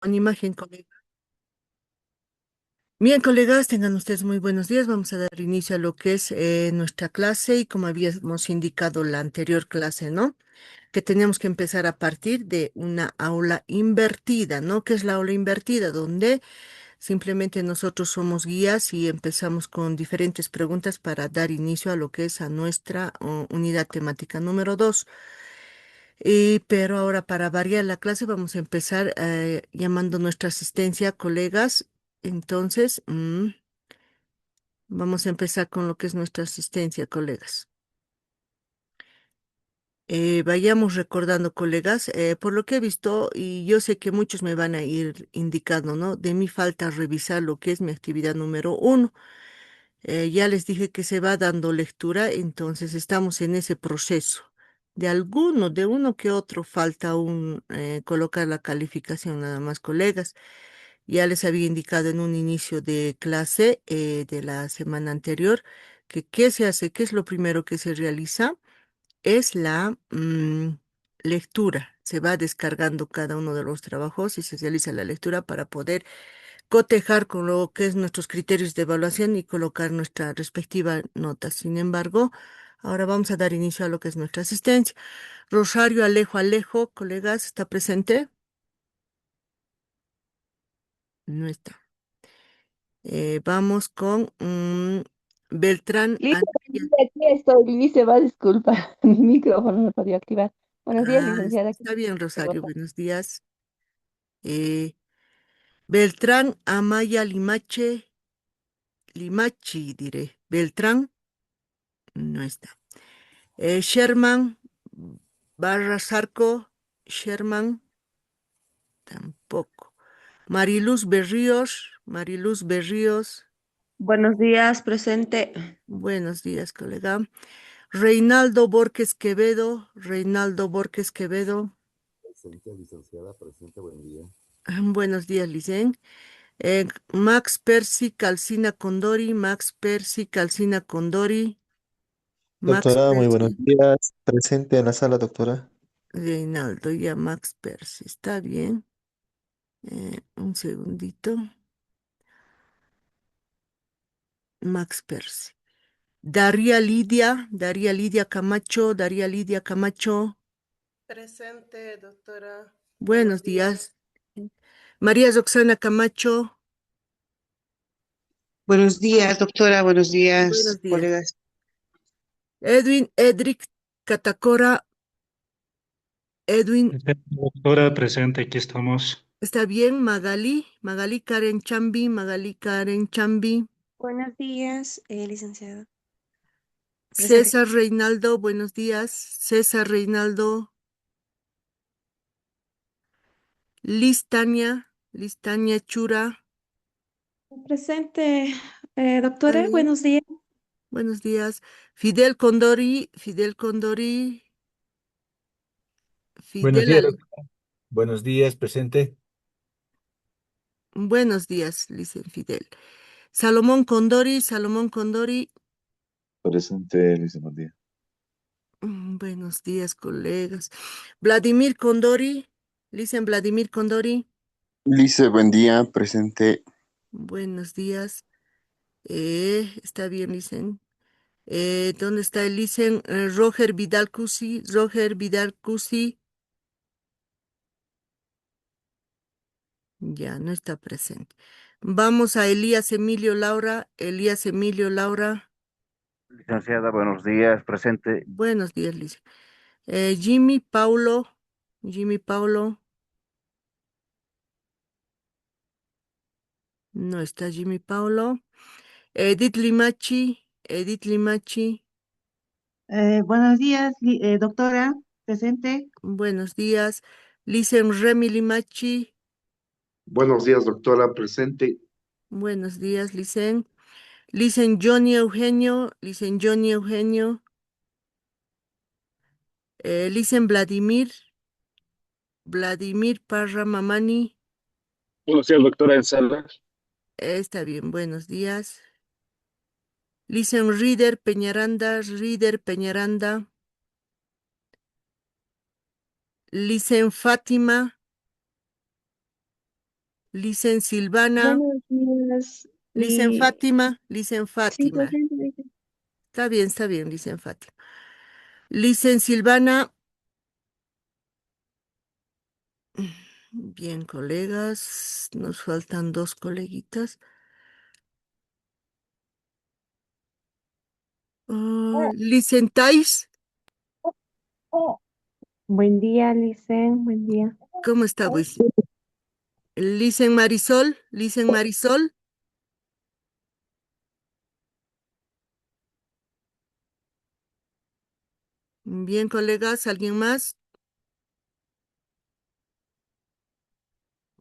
Con imagen, colega. Bien, colegas, tengan ustedes muy buenos días. Vamos a dar inicio a lo que es nuestra clase y como habíamos indicado la anterior clase, ¿no? Que teníamos que empezar a partir de una aula invertida, ¿no? ¿Qué es la aula invertida? Donde simplemente nosotros somos guías y empezamos con diferentes preguntas para dar inicio a lo que es a nuestra unidad temática número 2. Pero ahora para variar la clase vamos a empezar llamando nuestra asistencia, colegas. Entonces, vamos a empezar con lo que es nuestra asistencia, colegas. Vayamos recordando, colegas, por lo que he visto, y yo sé que muchos me van a ir indicando, ¿no? De mí falta revisar lo que es mi actividad número 1. Ya les dije que se va dando lectura, entonces estamos en ese proceso. De uno que otro, falta aún colocar la calificación nada más, colegas. Ya les había indicado en un inicio de clase de la semana anterior que qué se hace, qué es lo primero que se realiza, es la lectura. Se va descargando cada uno de los trabajos y se realiza la lectura para poder cotejar con lo que es nuestros criterios de evaluación y colocar nuestra respectiva nota. Sin embargo, ahora vamos a dar inicio a lo que es nuestra asistencia. Rosario Alejo, colegas, ¿está presente? No está. Vamos con Beltrán Lice, Anaya. aquí estoy. Lice, va, disculpa. Mi micrófono no podía activar. Buenos días, Ah, licenciada. está bien, Rosario, Pregunta. buenos días. Eh, Beltrán Amaya Limachi, diré. Beltrán, no está. Sherman Barra Zarco, Sherman, tampoco. Mariluz Berríos, Buenos días, presente. buenos días, colega. Reinaldo Borges Quevedo, Presente, licenciada, presente, buen día. buenos días, Licen. Max Percy Calcina Condori, Max Doctora, muy buenos Percy, días. Presente en la sala, doctora. Reinaldo, ya Max Percy, está bien. Un segundito, Max Percy. Daría Lidia Camacho, Presente, doctora. Buenos buenos días. días. María Roxana Camacho, Buenos días, doctora. Buenos días, buenos días. colegas. Edric Catacora, Edwin, Doctora, presente, aquí estamos. está bien. Magali Karen Chambi, Buenos días, licenciada. Presente. César Reinaldo, buenos días. César Reinaldo, Listania Chura, Presente, está doctora. bien. Buenos días. Buenos días. Fidel Condori, Buenos Fidel días, Ale- doctora. Buenos días, presente. Buenos días, dicen Fidel. Salomón Condori, Presente, Luis, buen día. buenos días, colegas. Vladimir Condori, dicen Vladimir Condori, Lice, buen día, presente. buenos días. Está bien, dicen. ¿Dónde está el dicen? Roger Vidal Cusi, ya no está presente. Vamos a Elías Emilio Laura, Licenciada, buenos días, presente. buenos días, Lice. Jimmy Paulo, no está Jimmy Paulo. Edith Limachi, Buenos días, doctora. Presente. buenos días. Lisen Remy Limachi, Buenos días, doctora, presente. buenos días, Lisen. Lisen Johnny Eugenio. Lisen Vladimir Parra Mamani, Buenos días, doctora en sala. está bien, buenos días. Lisen Reader Peñaranda. Lisen Fátima, Licen Silvana, Buenos días. Licen Fátima, Licen Sí, Fátima. presente. Está bien, Licen Fátima. Licen Silvana. Bien, colegas, nos faltan dos coleguitas. Licen Thais, Buen día, Licen. Buen día. ¿cómo está, pues? Licen Marisol, Licen Marisol. Bien, colegas, ¿alguien más?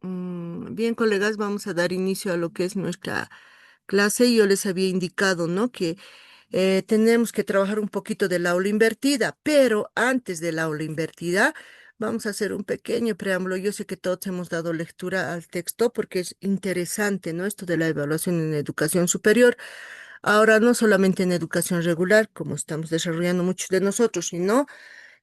Bien, colegas, vamos a dar inicio a lo que es nuestra clase. Yo les había indicado, ¿no? Que tenemos que trabajar un poquito del aula invertida, pero antes del aula invertida vamos a hacer un pequeño preámbulo. Yo sé que todos hemos dado lectura al texto porque es interesante, ¿no? Esto de la evaluación en educación superior. Ahora, no solamente en educación regular, como estamos desarrollando muchos de nosotros, sino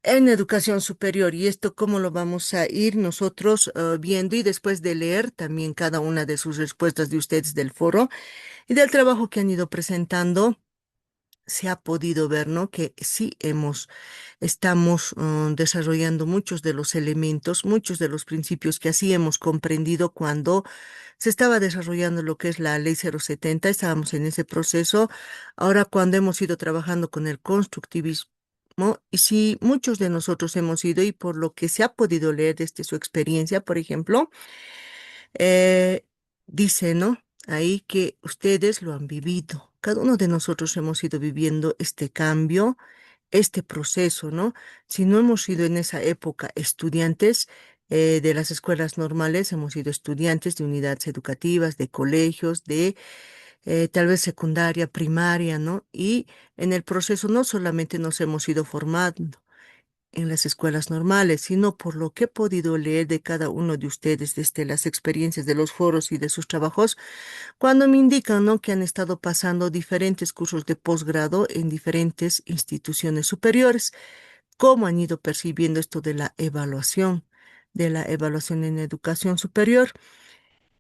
en educación superior. Y esto, ¿cómo lo vamos a ir nosotros viendo? Y después de leer también cada una de sus respuestas de ustedes del foro y del trabajo que han ido presentando, se ha podido ver, ¿no? Que sí estamos desarrollando muchos de los elementos, muchos de los principios que así hemos comprendido cuando se estaba desarrollando lo que es la Ley 070, estábamos en ese proceso. Ahora, cuando hemos ido trabajando con el constructivismo, y si muchos de nosotros hemos ido, y por lo que se ha podido leer desde su experiencia, por ejemplo, eh, dice, ¿no? Ahí que ustedes lo han vivido. Cada uno de nosotros hemos ido viviendo este cambio, este proceso, ¿no? Si no hemos sido en esa época estudiantes de las escuelas normales, hemos sido estudiantes de unidades educativas, de colegios, de tal vez secundaria, primaria, ¿no? Y en el proceso no solamente nos hemos ido formando en las escuelas normales, sino por lo que he podido leer de cada uno de ustedes desde las experiencias de los foros y de sus trabajos, cuando me indican, ¿no? Que han estado pasando diferentes cursos de posgrado en diferentes instituciones superiores, cómo han ido percibiendo esto de la evaluación en educación superior.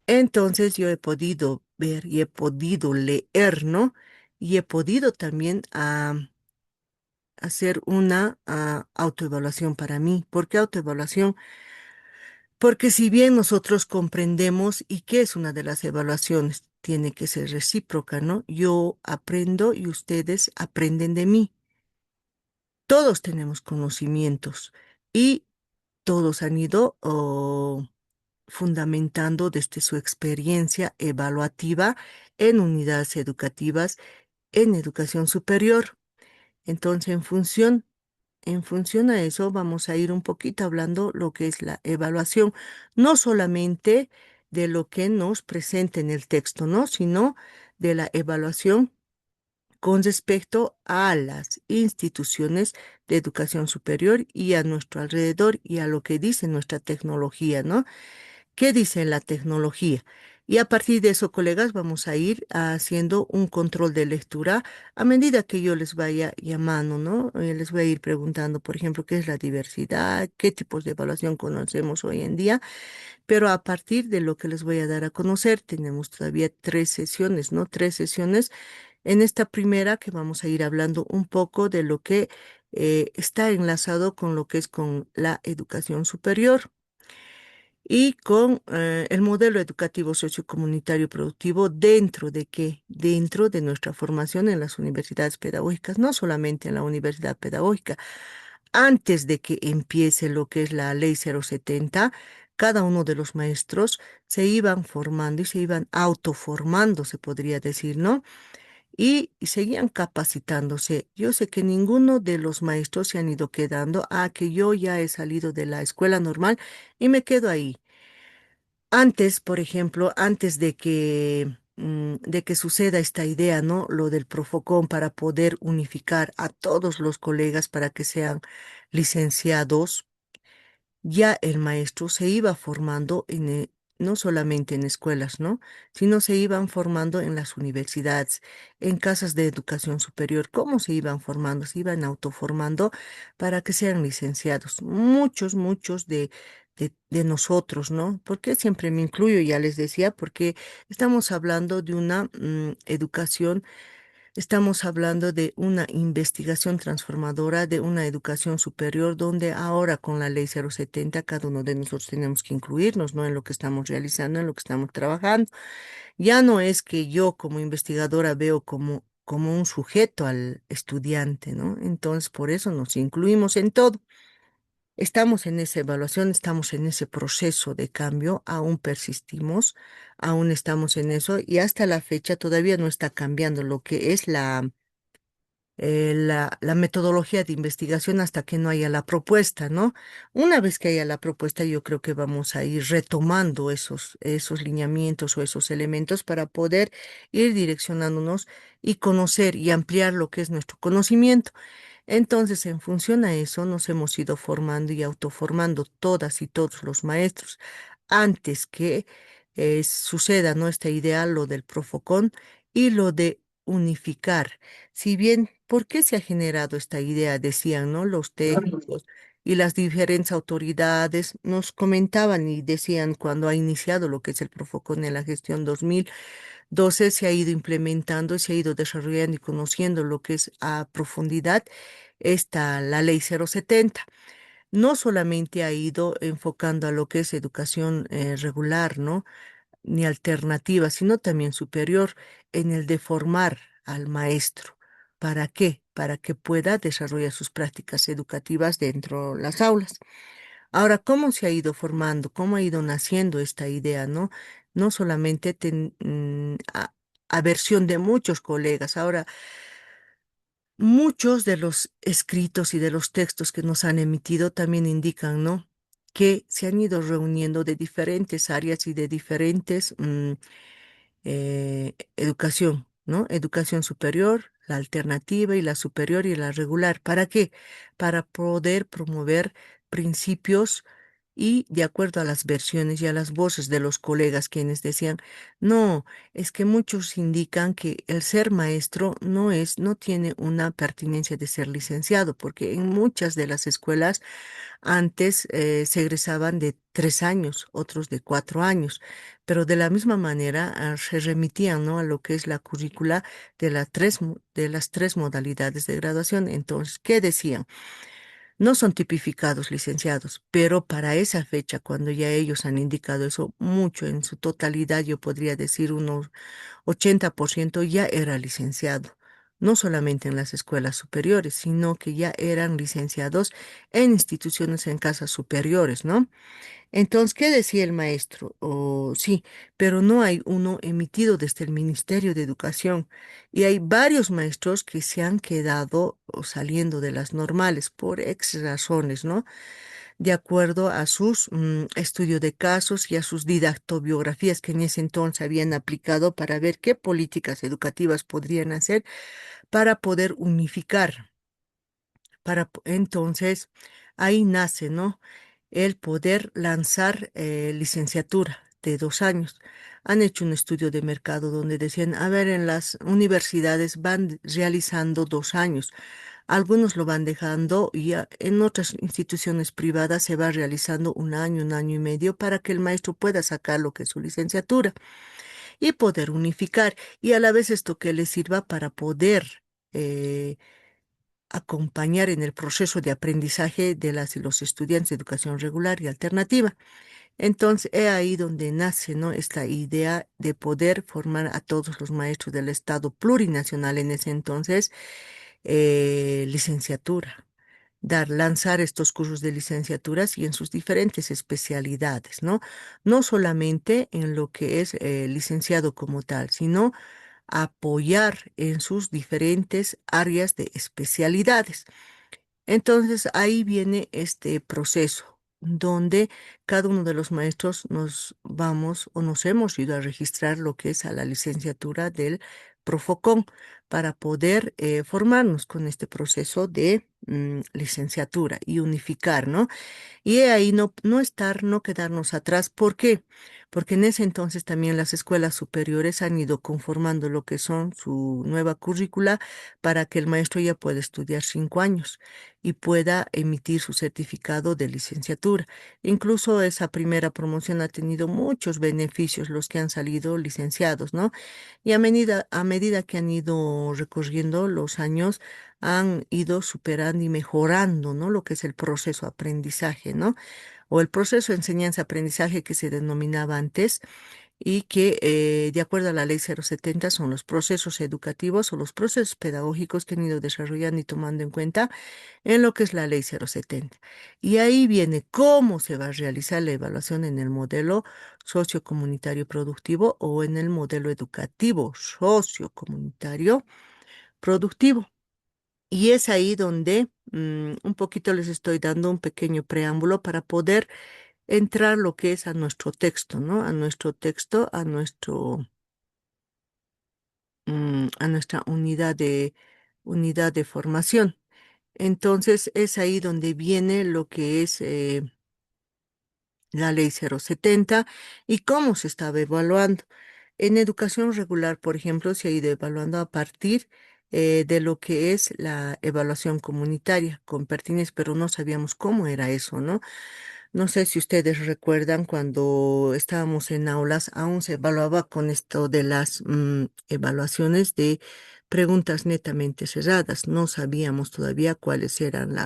Entonces yo he podido ver y he podido leer, ¿no? Y he podido también hacer una autoevaluación para mí. ¿Por qué autoevaluación? Porque si bien nosotros comprendemos y qué es una de las evaluaciones, tiene que ser recíproca, ¿no? Yo aprendo y ustedes aprenden de mí. Todos tenemos conocimientos y todos han ido fundamentando desde su experiencia evaluativa en unidades educativas en educación superior. Entonces, en función a eso, vamos a ir un poquito hablando lo que es la evaluación, no solamente de lo que nos presenta en el texto, ¿no? Sino de la evaluación con respecto a las instituciones de educación superior y a nuestro alrededor y a lo que dice nuestra tecnología, ¿no? ¿Qué dice la tecnología? Y a partir de eso, colegas, vamos a ir haciendo un control de lectura a medida que yo les vaya llamando, ¿no? Les voy a ir preguntando, por ejemplo, qué es la diversidad, qué tipos de evaluación conocemos hoy en día, pero a partir de lo que les voy a dar a conocer, tenemos todavía 3 sesiones, ¿no? 3 sesiones. En esta primera que vamos a ir hablando un poco de lo que está enlazado con lo que es con la educación superior y con el modelo educativo sociocomunitario productivo dentro de qué, dentro de nuestra formación en las universidades pedagógicas, no solamente en la universidad pedagógica. Antes de que empiece lo que es la ley 070, cada uno de los maestros se iban formando y se iban autoformando, se podría decir, ¿no? Y seguían capacitándose. Yo sé que ninguno de los maestros se han ido quedando a que yo ya he salido de la escuela normal y me quedo ahí. Antes, por ejemplo, antes de que suceda esta idea, ¿no? Lo del Profocom para poder unificar a todos los colegas para que sean licenciados, ya el maestro se iba formando no solamente en escuelas, ¿no? Sino se iban formando en las universidades, en casas de educación superior. ¿Cómo se iban formando? Se iban autoformando para que sean licenciados. Muchos de nosotros, ¿no? Porque siempre me incluyo, ya les decía, porque estamos hablando de una educación. Estamos hablando de una investigación transformadora, de una educación superior, donde ahora con la ley 070 cada uno de nosotros tenemos que incluirnos, ¿no? En lo que estamos realizando, en lo que estamos trabajando. Ya no es que yo como investigadora veo como un sujeto al estudiante, ¿no? Entonces, por eso nos incluimos en todo. Estamos en esa evaluación, estamos en ese proceso de cambio, aún persistimos, aún estamos en eso y hasta la fecha todavía no está cambiando lo que es la metodología de investigación hasta que no haya la propuesta, ¿no? Una vez que haya la propuesta, yo creo que vamos a ir retomando esos lineamientos o esos elementos para poder ir direccionándonos y conocer y ampliar lo que es nuestro conocimiento. Entonces, en función a eso, nos hemos ido formando y autoformando todas y todos los maestros antes que suceda, ¿no? Esta idea, lo del Profocón y lo de unificar. Si bien, ¿por qué se ha generado esta idea? Decían, ¿no? Los técnicos y las diferentes autoridades nos comentaban y decían cuando ha iniciado lo que es el Profocón en la gestión 2012 se ha ido implementando, se ha ido desarrollando y conociendo lo que es a profundidad la ley 070. No solamente ha ido enfocando a lo que es educación regular, ¿no? Ni alternativa, sino también superior en el de formar al maestro. ¿Para qué? Para que pueda desarrollar sus prácticas educativas dentro de las aulas. Ahora, ¿cómo se ha ido formando? ¿Cómo ha ido naciendo esta idea, no? No solamente a versión de muchos colegas. Ahora, muchos de los escritos y de los textos que nos han emitido también indican, ¿no? Que se han ido reuniendo de diferentes áreas y de diferentes educación, ¿no? Educación superior, la alternativa y la superior y la regular. ¿Para qué? Para poder promover principios y de acuerdo a las versiones y a las voces de los colegas quienes decían, no, es que muchos indican que el ser maestro no tiene una pertinencia de ser licenciado, porque en muchas de las escuelas antes se egresaban de 3 años, otros de 4 años, pero de la misma manera se remitían, ¿no? A lo que es la currícula de las tres modalidades de graduación. Entonces, ¿qué decían? No son tipificados licenciados, pero para esa fecha, cuando ya ellos han indicado eso, mucho en su totalidad, yo podría decir unos 80% ya era licenciado, no solamente en las escuelas superiores, sino que ya eran licenciados en instituciones en casas superiores, ¿no? Entonces, ¿qué decía el maestro? Sí, pero no hay uno emitido desde el Ministerio de Educación y hay varios maestros que se han quedado o saliendo de las normales por X razones, ¿no? De acuerdo a sus estudio de casos y a sus didactobiografías que en ese entonces habían aplicado para ver qué políticas educativas podrían hacer para poder unificar. Entonces, ahí nace, ¿no? El poder lanzar licenciatura de 2 años. Han hecho un estudio de mercado donde decían, a ver, en las universidades van realizando 2 años. Algunos lo van dejando y en otras instituciones privadas se va realizando un año y medio para que el maestro pueda sacar lo que es su licenciatura y poder unificar y a la vez esto que le sirva para poder eh, acompañar en el proceso de aprendizaje de las y los estudiantes de educación regular y alternativa. Entonces, es ahí donde nace, ¿no? Esta idea de poder formar a todos los maestros del Estado plurinacional en ese entonces, licenciatura, lanzar estos cursos de licenciaturas y en sus diferentes especialidades, ¿no? No solamente en lo que es licenciado como tal, sino apoyar en sus diferentes áreas de especialidades. Entonces ahí viene este proceso donde cada uno de los maestros nos vamos o nos hemos ido a registrar lo que es a la licenciatura del Profocón para poder formarnos con este proceso de licenciatura y unificar, ¿no? Y he ahí no estar, no quedarnos atrás. ¿Por qué? Porque en ese entonces también las escuelas superiores han ido conformando lo que son su nueva currícula para que el maestro ya pueda estudiar 5 años y pueda emitir su certificado de licenciatura. Incluso esa primera promoción ha tenido muchos beneficios los que han salido licenciados, ¿no? Y a medida que han ido recorriendo los años, han ido superando y mejorando, ¿no? Lo que es el proceso de aprendizaje, ¿no? O el proceso de enseñanza-aprendizaje que se denominaba antes y que, de acuerdo a la ley 070, son los procesos educativos o los procesos pedagógicos que han ido desarrollando y tomando en cuenta en lo que es la ley 070. Y ahí viene cómo se va a realizar la evaluación en el modelo sociocomunitario productivo o en el modelo educativo sociocomunitario productivo. Y es ahí donde un poquito les estoy dando un pequeño preámbulo para poder entrar lo que es a nuestro texto, ¿no? A nuestro texto, a nuestra unidad de formación. Entonces es ahí donde viene lo que es la ley 070 y cómo se estaba evaluando. En educación regular, por ejemplo, se ha ido evaluando a partir de lo que es la evaluación comunitaria con pertines, pero no sabíamos cómo era eso, ¿no? No sé si ustedes recuerdan cuando estábamos en aulas, aún se evaluaba con esto de las evaluaciones de preguntas netamente cerradas. No sabíamos todavía cuáles eran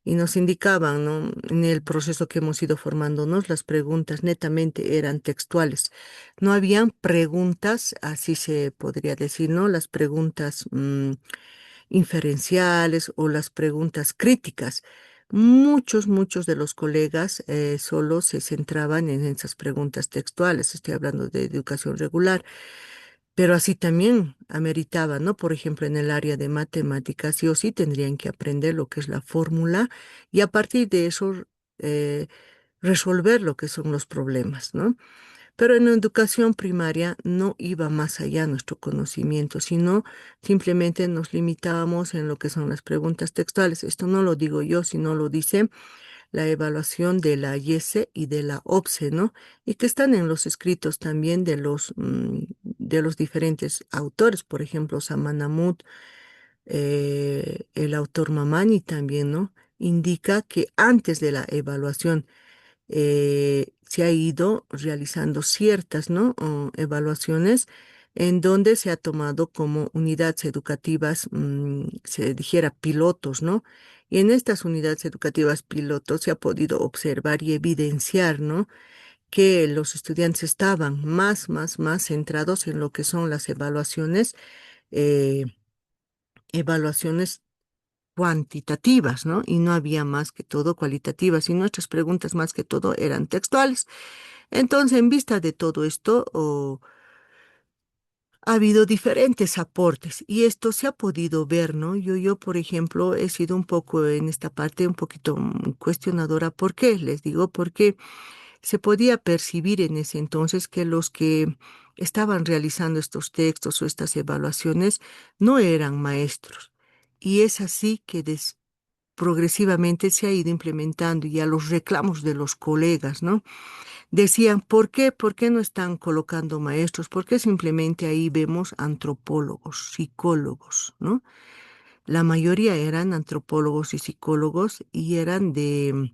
y nos indicaban, ¿no? En el proceso que hemos ido formándonos, las preguntas netamente eran textuales. No habían preguntas, así se podría decir, ¿no? Las preguntas inferenciales o las preguntas críticas. Muchos de los colegas solo se centraban en esas preguntas textuales. Estoy hablando de educación regular. Pero así también ameritaba, ¿no? Por ejemplo, en el área de matemáticas, sí o sí tendrían que aprender lo que es la fórmula y a partir de eso eh, resolver lo que son los problemas, ¿no? Pero en la educación primaria no iba más allá nuestro conocimiento, sino simplemente nos limitábamos en lo que son las preguntas textuales. Esto no lo digo yo, sino lo dice la evaluación de la IESE y de la OPSE, ¿no? Y que están en los escritos también de los diferentes autores, por ejemplo, Samanamut, el autor Mamani también, ¿no? Indica que antes de la evaluación se ha ido realizando ciertas, ¿no? Evaluaciones en donde se ha tomado como unidades educativas, se dijera pilotos, ¿no? Y en estas unidades educativas pilotos se ha podido observar y evidenciar, ¿no? Que los estudiantes estaban más centrados en lo que son las evaluaciones cuantitativas, ¿no? Y no había más que todo cualitativas, y nuestras preguntas más que todo eran textuales. Entonces, en vista de todo esto, ha habido diferentes aportes y esto se ha podido ver, ¿no? Yo, por ejemplo, he sido un poco en esta parte un poquito cuestionadora. ¿Por qué? Les digo, porque se podía percibir en ese entonces que los que estaban realizando estos textos o estas evaluaciones no eran maestros. Y es así que progresivamente se ha ido implementando y a los reclamos de los colegas, ¿no? Decían, ¿por qué? ¿Por qué no están colocando maestros? ¿Por qué simplemente ahí vemos antropólogos, psicólogos, ¿no? La mayoría eran antropólogos y psicólogos y eran de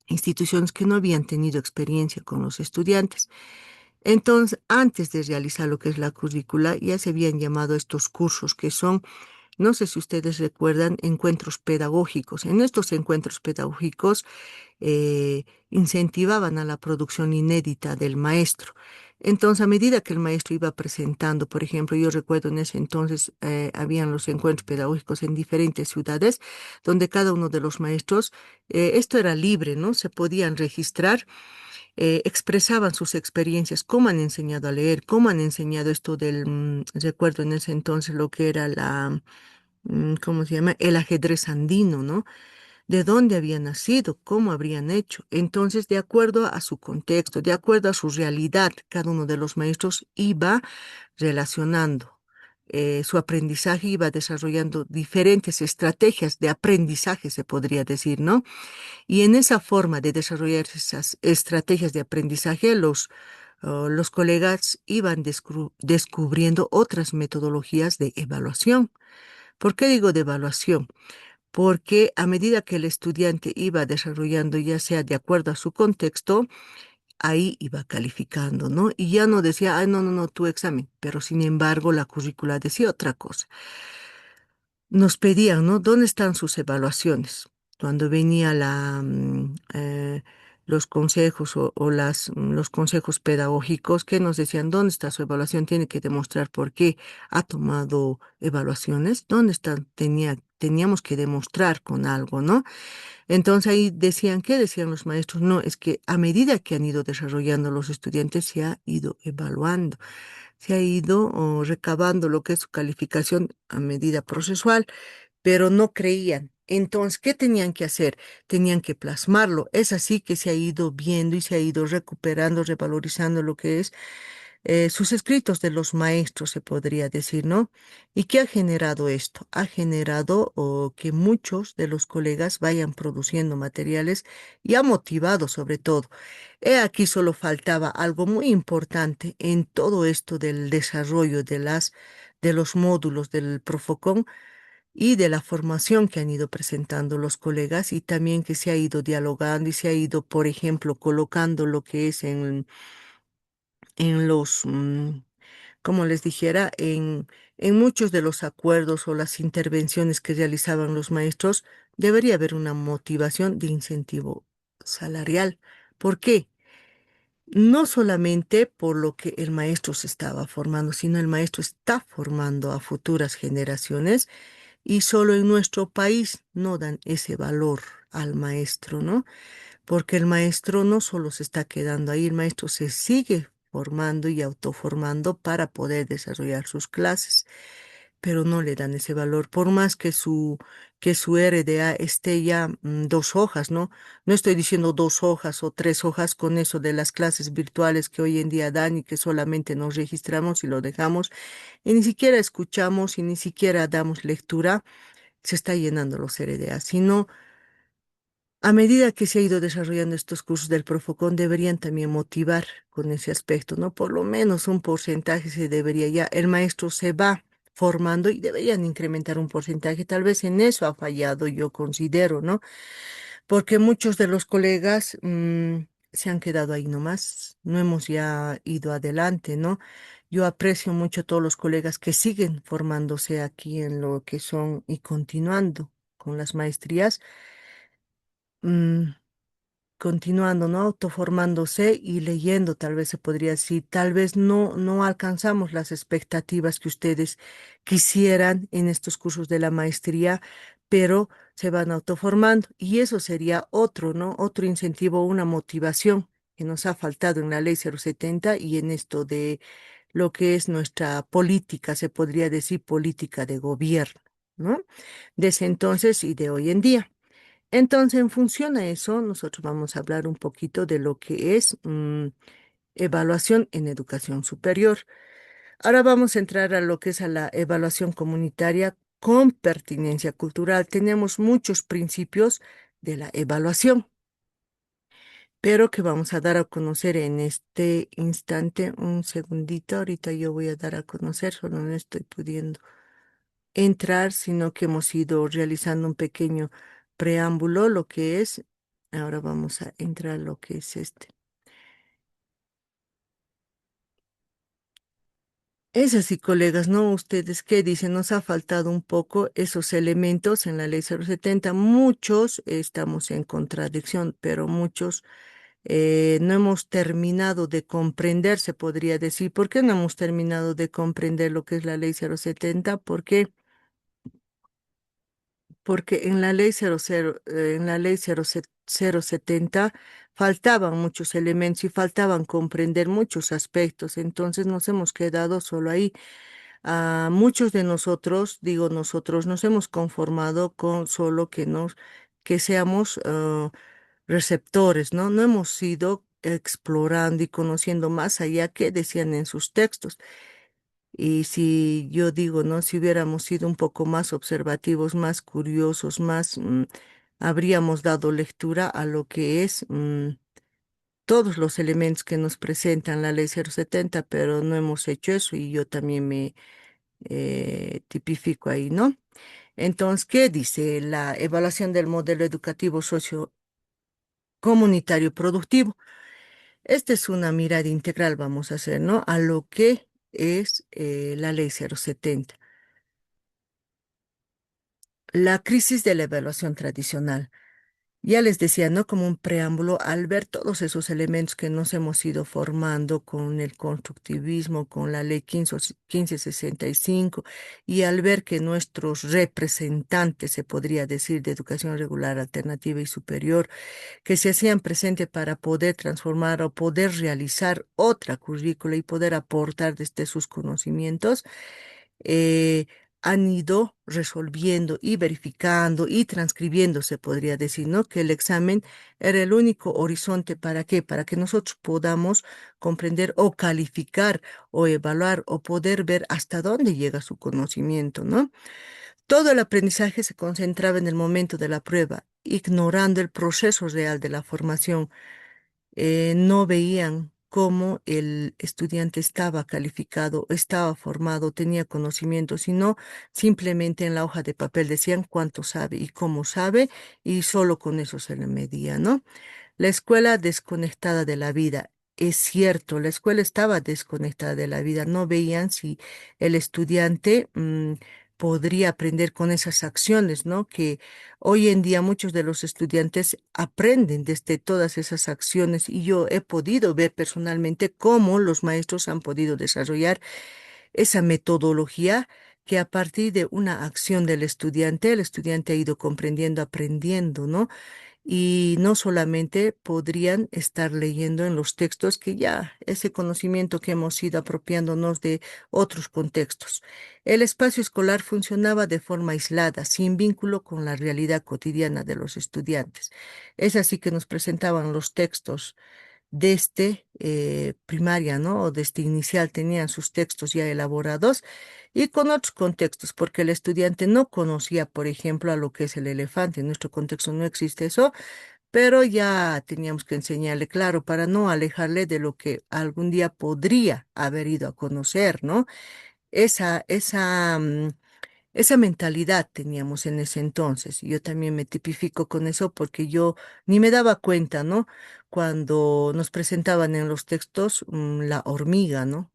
instituciones que no habían tenido experiencia con los estudiantes. Entonces, antes de realizar lo que es la currícula, ya se habían llamado estos cursos que son, no sé si ustedes recuerdan, encuentros pedagógicos. En estos encuentros pedagógicos incentivaban a la producción inédita del maestro. Entonces, a medida que el maestro iba presentando, por ejemplo, yo recuerdo en ese entonces habían los encuentros pedagógicos en diferentes ciudades, donde cada uno de los maestros, esto era libre, ¿no? Se podían registrar, expresaban sus experiencias, cómo han enseñado a leer, cómo han enseñado esto recuerdo en ese entonces lo que era ¿cómo se llama? El ajedrez andino, ¿no? De dónde había nacido, cómo habrían hecho. Entonces, de acuerdo a su contexto, de acuerdo a su realidad, cada uno de los maestros iba relacionando su aprendizaje, iba desarrollando diferentes estrategias de aprendizaje, se podría decir, ¿no? Y en esa forma de desarrollar esas estrategias de aprendizaje, los colegas iban descubriendo otras metodologías de evaluación. ¿Por qué digo de evaluación? Porque a medida que el estudiante iba desarrollando, ya sea de acuerdo a su contexto, ahí iba calificando, ¿no? Y ya no decía, ay, no, no, no, tu examen, pero sin embargo la currícula decía otra cosa. Nos pedían, ¿no? ¿Dónde están sus evaluaciones? Cuando venía los consejos los consejos pedagógicos que nos decían, ¿dónde está su evaluación? Tiene que demostrar por qué ha tomado evaluaciones. ¿Dónde están? Teníamos que demostrar con algo, ¿no? Entonces ahí decían, ¿qué decían los maestros? No, es que a medida que han ido desarrollando los estudiantes, se ha ido evaluando, se ha ido recabando lo que es su calificación a medida procesual, pero no creían. Entonces, ¿qué tenían que hacer? Tenían que plasmarlo. Es así que se ha ido viendo y se ha ido recuperando, revalorizando lo que es sus escritos de los maestros, se podría decir, ¿no? ¿Y qué ha generado esto? Ha generado que muchos de los colegas vayan produciendo materiales y ha motivado sobre todo. He aquí solo faltaba algo muy importante en todo esto del desarrollo de los módulos del Profocon y de la formación que han ido presentando los colegas y también que se ha ido dialogando y se ha ido, por ejemplo, colocando lo que es en como les dijera, en muchos de los acuerdos o las intervenciones que realizaban los maestros, debería haber una motivación de incentivo salarial. ¿Por qué? No solamente por lo que el maestro se estaba formando, sino el maestro está formando a futuras generaciones y solo en nuestro país no dan ese valor al maestro, ¿no? Porque el maestro no solo se está quedando ahí, el maestro se sigue formando y autoformando para poder desarrollar sus clases, pero no le dan ese valor, por más que su RDA esté ya 2 hojas, ¿no? No estoy diciendo 2 hojas o 3 hojas con eso de las clases virtuales que hoy en día dan y que solamente nos registramos y lo dejamos y ni siquiera escuchamos y ni siquiera damos lectura, se está llenando los RDA, sino a medida que se ha ido desarrollando estos cursos del Profocon, deberían también motivar con ese aspecto, ¿no? Por lo menos un porcentaje se debería ya, el maestro se va formando y deberían incrementar un porcentaje. Tal vez en eso ha fallado, yo considero, ¿no? Porque muchos de los colegas se han quedado ahí nomás, no hemos ya ido adelante, ¿no? Yo aprecio mucho a todos los colegas que siguen formándose aquí en lo que son y continuando con las maestrías. mm, Continuando, ¿no? Autoformándose y leyendo, tal vez se podría decir, tal vez no alcanzamos las expectativas que ustedes quisieran en estos cursos de la maestría, pero se van autoformando y eso sería otro, ¿no? Otro incentivo, una motivación que nos ha faltado en la ley 070 y en esto de lo que es nuestra política, se podría decir política de gobierno, ¿no? Desde entonces y de hoy en día. Entonces, en función a eso, nosotros vamos a hablar un poquito de lo que es evaluación en educación superior. Ahora vamos a entrar a lo que es a la evaluación comunitaria con pertinencia cultural. Tenemos muchos principios de la evaluación, pero que vamos a dar a conocer en este instante. Un segundito, ahorita yo voy a dar a conocer, solo no estoy pudiendo entrar, sino que hemos ido realizando un pequeño preámbulo, lo que es, ahora vamos a entrar a lo que es este. Es así, colegas, ¿no? ¿Ustedes qué dicen? Nos ha faltado un poco esos elementos en la ley 070. Muchos estamos en contradicción, pero muchos no hemos terminado de comprender, se podría decir. ¿Por qué no hemos terminado de comprender lo que es la ley 070? Porque en la ley 00, en la ley 070 faltaban muchos elementos y faltaban comprender muchos aspectos. Entonces nos hemos quedado solo ahí. Muchos de nosotros, digo nosotros, nos hemos conformado con solo que seamos receptores, ¿no? No hemos ido explorando y conociendo más allá que decían en sus textos. Y si yo digo, ¿no? Si hubiéramos sido un poco más observativos, más curiosos, más, habríamos dado lectura a lo que es todos los elementos que nos presentan la ley 070, pero no hemos hecho eso y yo también me tipifico ahí, ¿no? Entonces, ¿qué dice la evaluación del modelo educativo sociocomunitario productivo? Esta es una mirada integral, vamos a hacer, ¿no? A lo que es la ley 070. La crisis de la evaluación tradicional. Ya les decía, ¿no? Como un preámbulo, al ver todos esos elementos que nos hemos ido formando con el constructivismo, con la ley 1565, y al ver que nuestros representantes, se podría decir, de educación regular, alternativa y superior, que se hacían presente para poder transformar o poder realizar otra currícula y poder aportar desde sus conocimientos, eh, han ido resolviendo y verificando y transcribiendo, se podría decir, ¿no? Que el examen era el único horizonte. ¿Para qué? Para que nosotros podamos comprender o calificar o evaluar o poder ver hasta dónde llega su conocimiento, ¿no? Todo el aprendizaje se concentraba en el momento de la prueba, ignorando el proceso real de la formación. No veían cómo el estudiante estaba calificado, estaba formado, tenía conocimiento, sino simplemente en la hoja de papel decían cuánto sabe y cómo sabe, y solo con eso se le medía, ¿no? La escuela desconectada de la vida. Es cierto, la escuela estaba desconectada de la vida. No veían si el estudiante podría aprender con esas acciones, ¿no? Que hoy en día muchos de los estudiantes aprenden desde todas esas acciones, y yo he podido ver personalmente cómo los maestros han podido desarrollar esa metodología, que a partir de una acción del estudiante, el estudiante ha ido comprendiendo, aprendiendo, ¿no? Y no solamente podrían estar leyendo en los textos, que ya ese conocimiento que hemos ido apropiándonos de otros contextos. El espacio escolar funcionaba de forma aislada, sin vínculo con la realidad cotidiana de los estudiantes. Es así que nos presentaban los textos desde primaria, ¿no? O desde inicial tenían sus textos ya elaborados y con otros contextos, porque el estudiante no conocía, por ejemplo, a lo que es el elefante. En nuestro contexto no existe eso, pero ya teníamos que enseñarle, claro, para no alejarle de lo que algún día podría haber ido a conocer, ¿no? Esa mentalidad teníamos en ese entonces. Yo también me tipifico con eso porque yo ni me daba cuenta, ¿no? Cuando nos presentaban en los textos la hormiga, ¿no?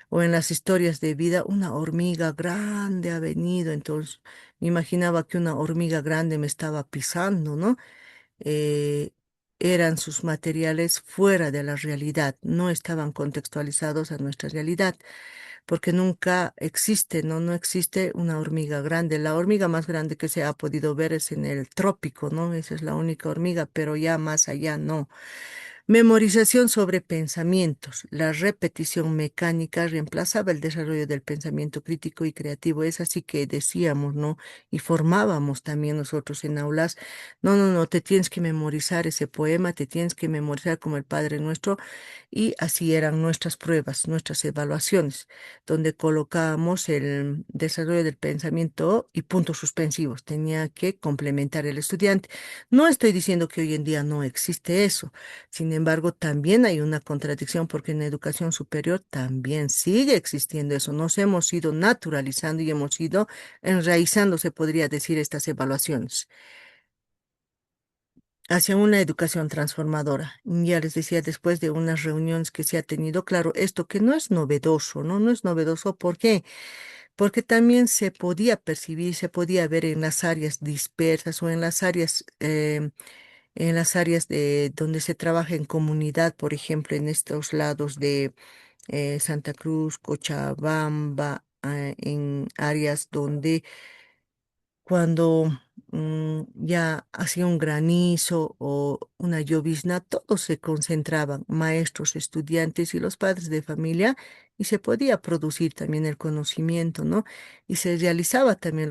O en las historias de vida, una hormiga grande ha venido. Entonces me imaginaba que una hormiga grande me estaba pisando, ¿no? eh, Eran sus materiales fuera de la realidad, no estaban contextualizados a nuestra realidad, porque nunca existe, ¿no? No existe una hormiga grande. La hormiga más grande que se ha podido ver es en el trópico, ¿no? Esa es la única hormiga, pero ya más allá no. Memorización sobre pensamientos. La repetición mecánica reemplazaba el desarrollo del pensamiento crítico y creativo. Es así que decíamos, ¿no? Y formábamos también nosotros en aulas. No, no, no, te tienes que memorizar ese poema, te tienes que memorizar como el Padre Nuestro. Y así eran nuestras pruebas, nuestras evaluaciones, donde colocábamos el desarrollo del pensamiento y puntos suspensivos. Tenía que complementar el estudiante. No estoy diciendo que hoy en día no existe eso. Sin embargo, también hay una contradicción, porque en la educación superior también sigue existiendo eso. Nos hemos ido naturalizando y hemos ido enraizando, se podría decir, estas evaluaciones hacia una educación transformadora. Ya les decía, después de unas reuniones que se ha tenido, claro, esto que no es novedoso, ¿no? No es novedoso. ¿Por qué? Porque también se podía percibir, se podía ver en las áreas dispersas o en las áreas de donde se trabaja en comunidad, por ejemplo, en estos lados de Santa Cruz, Cochabamba, en áreas donde cuando ya hacía un granizo o una llovizna, todos se concentraban, maestros, estudiantes y los padres de familia, y se podía producir también el conocimiento, ¿no? Y se realizaba también